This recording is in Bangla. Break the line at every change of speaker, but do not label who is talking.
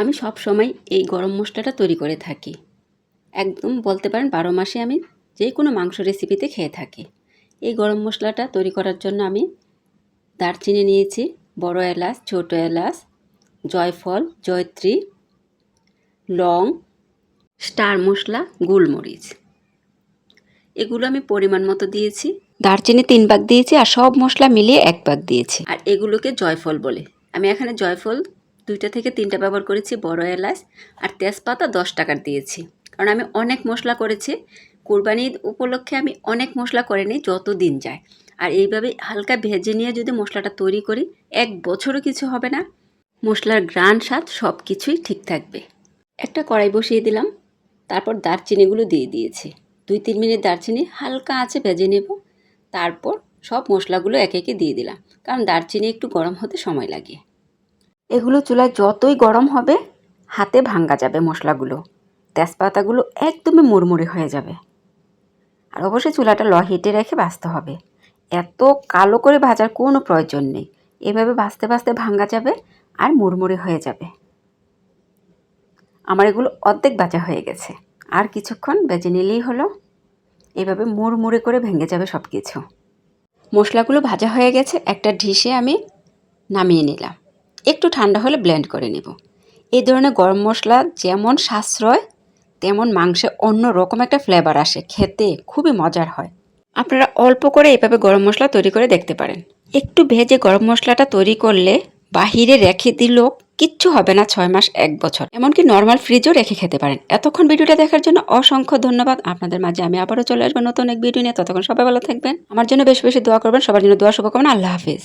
আমি সব সময় এই গরম মশলাটা তৈরি করে থাকি। একদম বলতে পারেন 12 মাসে আমি যে কোনো মাংস রেসিপিতে খেয়ে থাকি। এই গরম মশলাটা তৈরি করার জন্য আমি দারচিনি নিয়েছি, বড় এলাচ, ছোট এলাচ, জয়ফল, জয়ত্রী, লং, স্টার মশলা, গোলমরিচ। এগুলো আমি পরিমাণ মতো দিয়েছি। দারচিনি 3 ভাগ দিয়েছি আর সব মশলা মিলিয়ে 1 ভাগ দিয়েছি। আর এগুলোকে জয়ফল বলে। আমি এখানে জয়ফল 2টা থেকে 3টা ব্যবহার করেছি, বড় এলাচ আর তেজপাতা 10 টাকার দিয়েছি। কারণ আমি অনেক মশলা করেছি। কুরবানি ঈদ উপলক্ষে আমি অনেক মশলা করে নিই যত দিন যায়। আর এইভাবে হালকা ভেজে নিয়ে যদি মশলাটা তৈরি করি 1 বছরও কিছু হবে না। মশলার ঘ্রাণ স্বাদ সব কিছুই ঠিক থাকবে। একটা কড়াই বসিয়ে দিলাম, তারপর দারচিনিগুলো দিয়ে দিয়েছি। 2-3 মিনিট দারচিনি হালকা আঁচে ভেজে নেব। তারপর সব মশলাগুলো একে একে দিয়ে দিলাম, কারণ দারচিনি একটু গরম হতে সময় লাগে। এগুলো চুলায় যতই গরম হবে হাতে ভাঙ্গা যাবে মশলাগুলো। তেজপাতাগুলো একদমই মুড়মুড়ে হয়ে যাবে। আর অবশ্যই চুলাটা লো হিটে রেখে ভাজতে হবে। এত কালো করে ভাজার কোনো প্রয়োজন নেই। এভাবে ভাজতে ভাজতে ভাঙ্গা যাবে আর মুড়মুড়ে হয়ে যাবে। আমার এগুলো অর্ধেক ভাজা হয়ে গেছে। আর কিছুক্ষণ ভেজে নিলেই হলো। এভাবে মুড়মুড়ে করে ভেঙে যাবে সব কিছু। মশলাগুলো ভাজা হয়ে গেছে, একটা ডিশে আমি নামিয়ে নিলাম। একটু ঠান্ডা হলে ব্লেন্ড করে নেব। এই ধরনের গরম মশলা যেমন সাশ্রয়, তেমন মাংসে অন্য রকম একটা ফ্লেভার আসে, খেতে খুবই মজার হয়। আপনারা অল্প করে এভাবে গরম মশলা তৈরি করে দেখতে পারেন। একটু ভেজে গরম মশলাটা তৈরি করলে বাহিরে রেখে দিলেও কিচ্ছু হবে না 6 মাস 1 বছর। এমনকি নর্মাল ফ্রিজও রেখে খেতে পারেন। এতক্ষণ ভিডিওটা দেখার জন্য অসংখ্য ধন্যবাদ। আপনাদের মাঝে আমি আবারও চলে আসবো নতুন এক ভিডিও নিয়ে। ততক্ষণ সবাই ভালো থাকবেন। আমার জন্য বেশি বেশি দোয়া করবেন। সবার জন্য দোয়া শুভকামনা। আল্লাহ হাফিজ।